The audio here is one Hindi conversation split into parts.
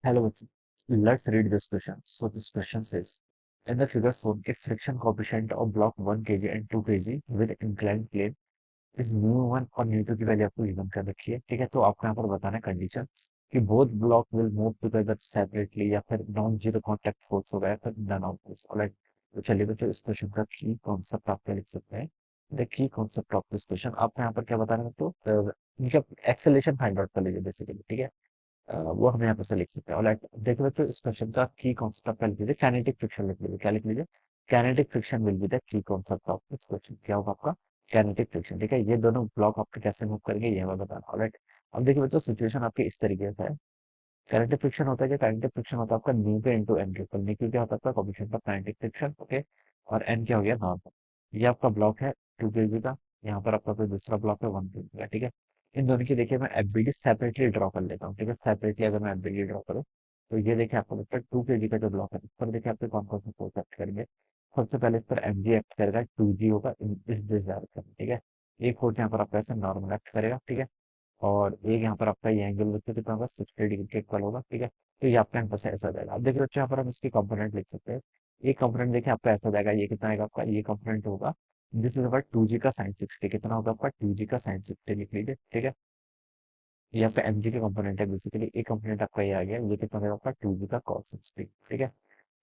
Hello, let's read this question. So this question says, in the figure shown, if friction coefficient of block 1 kg and 2 kg with inclined plane is µ1 और µ2 की वैल्यू आपको गिवन कर रखी है, ठीक है। तो आपको यहाँ पर बताना है कंडीशन कि both block will move together separately या फिर नॉन जीरो कॉन्टैक्ट फोर्स होगा या फिर नन ऑफ दिस। ऑलराइट, तो चलिए बच्चों इस क्वेश्चन का की कॉन्सेप्ट आप क्या लिख सकते हैं। The key concept of this question आपको यहाँ पर क्या बताना है, तो इनका एक्सेलेरेशन फाइंड आउट कर लीजिए बेसिकली, ठीक है। वो हम यहाँ पर से लिख सकते हैं। ऑलराइट, देखो बच्चों इस क्वेश्चन का की कॉन्सेप्ट आप क्या लिख लीजिए, काइनेटिक फ्रिक्शन लिख लीजिए। क्या लिख लीजिए? Kinetic friction will be the key concept of this question. क्या होगा आपका? काइनेटिक फ्रिक्शन, ठीक है। ये दोनों ब्लॉक आपके कैसे मूव करेंगे ये हमें बताना। ऑलराइट, अब देखिए बच्चों सिचुएशन आपकी इस तरीके से है। काइनेटिक फ्रिक्शन होता है क्या? काइनेटिक फ्रिक्शन होता है आपका न्यू के इंटू एन के ऊपर। न्यू क्या होता है आपका coefficient of kinetic friction, okay. और एन क्या हो गया? नॉर्मल। ये आपका ब्लॉक है 2 kg का। यहाँ पर आपका कोई दूसरा ब्लॉक है 1 kg का, ठीक है। इन दोनों की देखिए मैं एफबीडी सेपरेटली ड्रॉ कर लेता हूँ, ठीक है। सेपरेटली अगर मैं एफबीडी ड्रॉ करूँ तो ये देखिए आपको लगता है 2 kg का जो ब्लॉक है इस पर देखिए आपके कौन कौन से फोर्स एक्ट करेंगे। सबसे पहले इस पर एमजी एक्ट करेगा, 2G होगा इस दिस डायरेक्शन में, ठीक है। एक फोर्स यहाँ पर आपका ऐसे नॉर्मल एक्ट करेगा, ठीक है। और एक यहाँ पर आपका ये एंगल बच्चों कितना होगा? 60 डिग्री के इक्वल होगा, ठीक है। तो ये आपका आंसर से ऐसा जाएगा। अब देखिए बच्चों यहाँ पर हम इसकी कंपोनेंट लिख सकते हैं। ये कंपोनेंट देखिए आपका ऐसा जाएगा, ये कितना आएगा आपका? ये कंपोनेंट होगा दिस इज अबाउट 2G का साइन 60। कितना होगा आपका? 2G का साइन 60 लिख लीजिए, ठीक है। ये आपका एमजी का कंपोनेंट है बेसिकली। एक कंपोनेंट आपका ये आ गया, ये कितना होगा आपका? 2G का cos 60, ठीक है।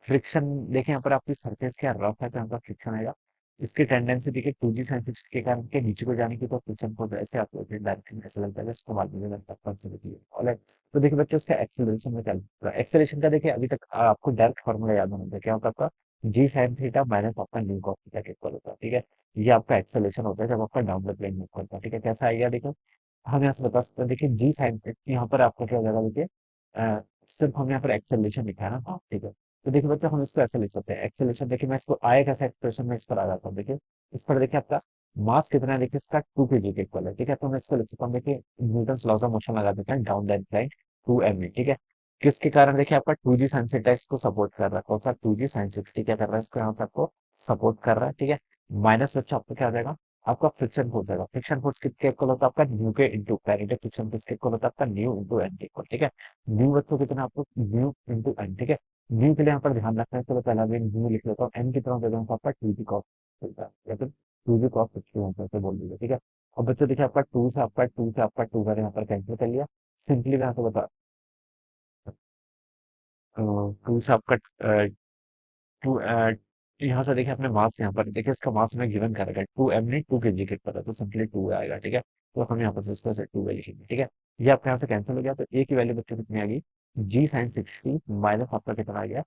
फ्रिक्शन देखिए यहाँ पर आपकी सरफेस क्या रफ है तो यहाँ पर फ्रिक्शन आएगा। इसकी टेंडेंसी देखिए 2G साइन 60 के कारण के नीचे को जाने की, तो फ्रिक्शन को ऐसे आपको डायरेक्शन ऐसा लगता है इसको बाद में लगता है कंसिडर। ऑलराइट, तो देखिए बच्चों इसका एक्सेलरेशन में क्या लगता है? एक्सेलरेशन का देखिए अभी तक आपको डायरेक्ट फॉर्मूला याद होना चाहिए। क्या होता है आपका? जी साइन थीटा माइनस आपका न्यू कॉस थीटा के इक्वल होता है, ठीक है। ये आपका एक्सेलरेशन होता है जब आपका डाउनवर्ड प्लेन मूव करता है, ठीक है। कैसा आएगा देखो, हम यहाँ से बता सकते हैं। देखिए जी साइन, यहाँ पर आपका क्या हो जाएगा देखिए, सिर्फ हम यहाँ पर एक्सेलरेशन लिखा है ना, हाँ ठीक है। तो देखिए बच्चों हम इसको ऐसे लिख सकते हैं। एक्सेलरेशन देखिए मैं इसको आए कैसे एक्सप्रेशन में इस पर आ जाता हूँ देखिए। इस पर देखिए आपका मास कितना है? देखिए इसका 2 kg के इक्वल है, ठीक है। तो मैं इसको लिख सकता हूँ देखिए, न्यूटन लॉज ऑफ मोशन लगा देते हैं डाउन द इंक्लाइन 2 m, ठीक है। किसके कारण? देखिए आपका 2G साइन थीटा इसको सपोर्ट कर रहा है। कौन सा? 2G साइन 60 क्या कर रहा है? इसको यहाँ से आपको सपोर्ट कर रहा है, ठीक है। माइनस बच्चा आपको क्या आ जाएगा? आपका फ्रिक्शन फोर्स आएगा। फ्रिक्शन फोर्स किसके इक्वल होता है? आपका न्यू के इंटू काइनेटिक फ्रिक्शन किसके इक्वल होता है? आपका न्यू इंटू एन के इक्वल, ठीक है। न्यू बच्चों कितना? आपको न्यू इंटू एन, ठीक है। न्यू के लिए यहाँ पर ध्यान रखना है, तो पहला मैं न्यू लिख लेता हूँ। एन कितना दे दूँ आपका? 2G कॉस थीटा या फिर 2G कॉस 60 से बोल दीजिए, ठीक है। अब बच्चों देखिए आपका टू से आपका टू का यहाँ पर कैंसिल कर लिया। सिंपली मैं यहाँ से बता, टू से आपका टू, यहाँ से देखिए अपने मास, यहाँ पर देखिए इसका मास में गिवन कर रखा है 2m नहीं 2 kg के ऊपर है, तो सिंपली 2 आएगा, ठीक है। तो हम यहाँ पर से इसको से 2 लिखेंगे, ठीक है। ये आपके यहाँ से कैंसिल हो गया, तो ए की वैल्यू बच्चों कितनी आ गई? जी साइन 60 माइनस आपका कितना आ गया?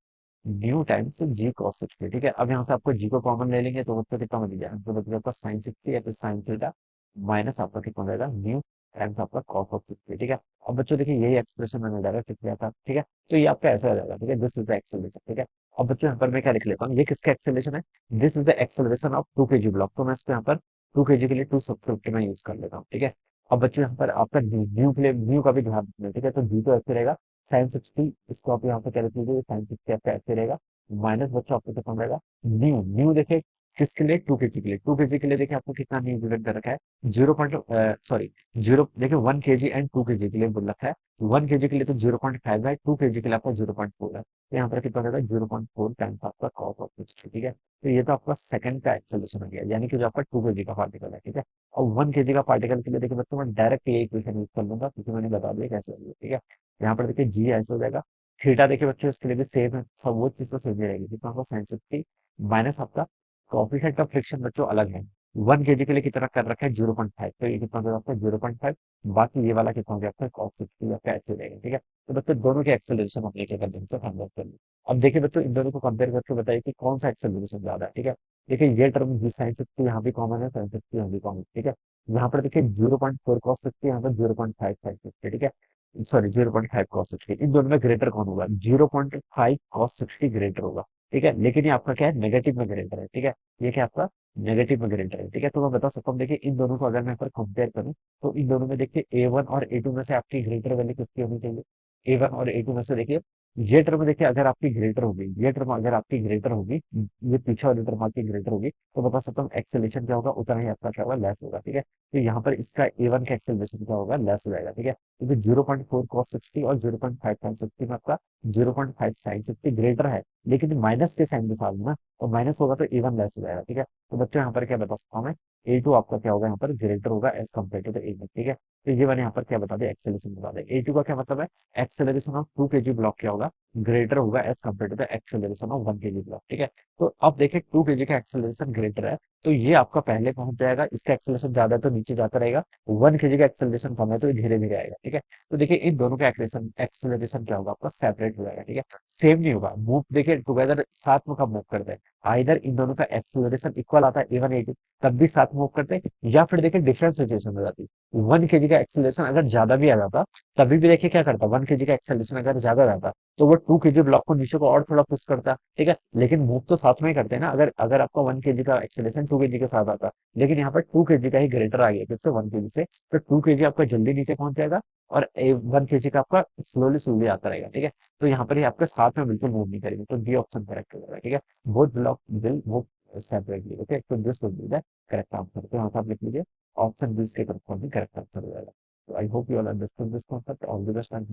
न्यू टाइम्स जी कॉस 60, ठीक है। अब यहाँ से आपको जी को कॉमन ले लेंगे तो बच्चों कितना बन जाएगा? तो बच्चों आपका साइन 60 या फिर साइन थीटा माइनस आपका कितना हो जाएगा? न्यू टाइम्स आपका कॉस ऑफ 60, ठीक है। अब बच्चों देखिए यही एक्सप्रेशन मैंने डायरेक्ट लिख दिया था, ठीक है। तो ये आपका ऐसा हो जाएगा, ठीक है। दिस इज द एक्सेलरेशन, ठीक है। अब बच्चों यहाँ पर मैं क्या लिख लेता हूँ, ये किसका एक्सेलरेशन है? This is the acceleration of 2 kg block. तो मैं इसको यहाँ पर 2 kg के लिए 250 में यूज कर लेता हूँ, ठीक है। अब बच्चों यहाँ पर आपका न्यू के लिए न्यू का भी ध्यान रखना है, ठीक है। तो जी तो ऐसे रहेगा साइन 60, इसको आप यहाँ पे क्या लिख लीजिए? साइन 60 आपका ऐसे रहेगा माइनस बच्चों आपको कितना रहेगा? न्यू न्यू देखिए किसके लिए? 2 kg के लिए। 2 kg के लिए देखिए आपको कितना न्यू गिवन कर रखा है? जीरो पॉइंट सॉरी जीरो देखिए 1 kg एंड 2 kg के लिए बोल रखा है। 1 kg के लिए तो 0.5 है, 2 kg के लिए आपका 0.4 है। तो यहाँ पर कितना होगा? 0.4 टाइम्स आपका कॉस ऑफ 60, ठीक है। तो ये तो आपका सेकंड का एक्सेलरेशन हो गया, यानी कि जो आपका 2 kg का पार्टिकल है, ठीक है। और 1 kg का पार्टिकल के लिए देखिए बच्चों मैं डायरेक्ट ये इक्वेशन यूज कर लूंगा क्योंकि मैंने बता दिया कैसे होगी, ठीक है। यहाँ पर देखिए जी ऐसे हो जाएगा। थीटा देखिए बच्चों इसके लिए भी सेम है, सब वो चीज तो सेम ही रहेगी। कितना आपका साइन 60 माइनस आपका कोएफिशिएंट ऑफ फ्रिक्शन बच्चों अलग है। 1 kg के लिए कितना कर रखा है? 0.5, तो ये कितना हो जाएगा आपका? 0.5। बाकी ये वाला कितना हो गया आपका? कॉस 60 आपका ऐसे रहेगा, ठीक है। तो बच्चों दोनों के एक्सेलरेशन अपने के कंडीशन से फाइंड आउट कर लो। अब देखिए बच्चों इन दोनों को कंपेयर करके बताइए कि कौन सा एक्सेलरेशन ज्यादा है, ठीक है। देखिए ये टर्म जी साइन 60 यहाँ भी कॉमन है, साइन 60 यहाँ भी कॉमन, ठीक है। यहाँ पर देखिए 0.4 कॉस 60, यहाँ पर 0.5 साइन 60, ठीक है। सॉरी 0.5 कॉस 60, इन दोनों में ग्रेटर कौन होगा? 0.5 कॉस 60 ग्रेटर होगा, ठीक है। लेकिन ये आपका क्या है? नेगेटिव में ग्रेटर है, ठीक है। ये क्या आपका? नेगेटिव में ग्रेटर है, ठीक है। तो मैं बता सकता हूँ देखिए इन दोनों को अगर मैं पर कंपेयर करूँ तो इन दोनों में देखिए A1 और A2 में से आपकी ग्रेटर वैल्यू किसकी होनी चाहिए? A1 और A2 में से देखिए ये टर्म देखिए अगर आपकी ग्रेटर होगी, ये टर्म अगर आपकी ग्रेटर होगी, ये पीछे वाली टर्म आपकी ग्रेटर होगी, तो बता सकता हूँ एक्सेलेरेशन क्या होगा, उतना ही आपका क्या होगा, लेस होगा। ठीक है, तो यहाँ पर इसका A1 का एक्सेलरेशन क्या होगा, लेस हो जाएगा। ठीक है, क्योंकि 0.4 cos 60 और 0.5 sin 60 में आपका 0.5 sin 60 ग्रेटर है, लेकिन माइनस के साइन के साथ में ना, और माइनस होगा तो A1 लेस हो जाएगा। ठीक है, तो बच्चों यहाँ पर क्या बता सकता हूँ मैं, A2 आपका क्या होगा यहाँ पर, ग्रेटर होगा as compared to the A1। ठीक है, तो ये मैंने यहाँ पर क्या बता दिया, एक्सेलरेशन बता दिया। A2 का क्या मतलब है, एक्सेलरेशन ऑफ 2 kg ब्लॉक क्या होगा, ग्रेटर होगा as compared to the acceleration of 1 kg block. ठीक है, तो अब देखिए 2 kg का एक्सेलरेशन ग्रेटर है, तो ये आपका पहले पहुंच जाएगा, इसका एक्सेलरेशन ज्यादा है तो नीचे जाता रहेगा, 1 kg का एक्सेलरेशन कम है तो ये धीरे धीरे आएगा। ठीक है, तो देखिए इन दोनों का एक्सेलरेशन एक्सेलरेशन क्या होगा आपका, सेपरेट हो जाएगा। ठीक है, सेम नहीं होगा, मूव देखिए टुगेदर साथ में कब मूव करते हैं, आइदर इन दोनों का एक्सेलरेशन इक्वल आता है A1 A2, तब भी साथ मूव करते हैं, या फिर देखिए डिफरेंट सिचुएशन हो जाती है, 1 kg का एक्सेलरेशन अगर ज्यादा भी आ जाता, तभी भी देखिए क्या करता, 1 kg का एक्सेलरेशन अगर ज्यादा रहता, तो वो 2 kg ब्लॉक को नीचे को और थोड़ा पुश करता। ठीक है, लेकिन मूव तो साथ में ही करते हैं ना, अगर अगर आपका 1 kg का एक्सेलरेशन 2 kg के साथ आता, लेकिन यहाँ पर 2 kg का ही ग्रेटर आ गया किससे, 1 kg से, तो 2 kg आपका जल्दी नीचे पहुंच जाएगा, और 1 kg का आपका स्लोली स्लोली आता रहेगा। ठीक है, तो यहाँ पर ही आपके साथ में बिल्कुल मूव नहीं करेंगे, तो डी ऑप्शन करेक्ट हो जाएगा। ठीक है, both block will move separately. Okay, तो this will be the correct answer, तो यहाँ पर आप लिख लीजिए ऑप्शन बी इसके करस्पॉन्डिंग करेक्ट आंसर हो जाएगा। तो I hope you all understood this concept, all the best and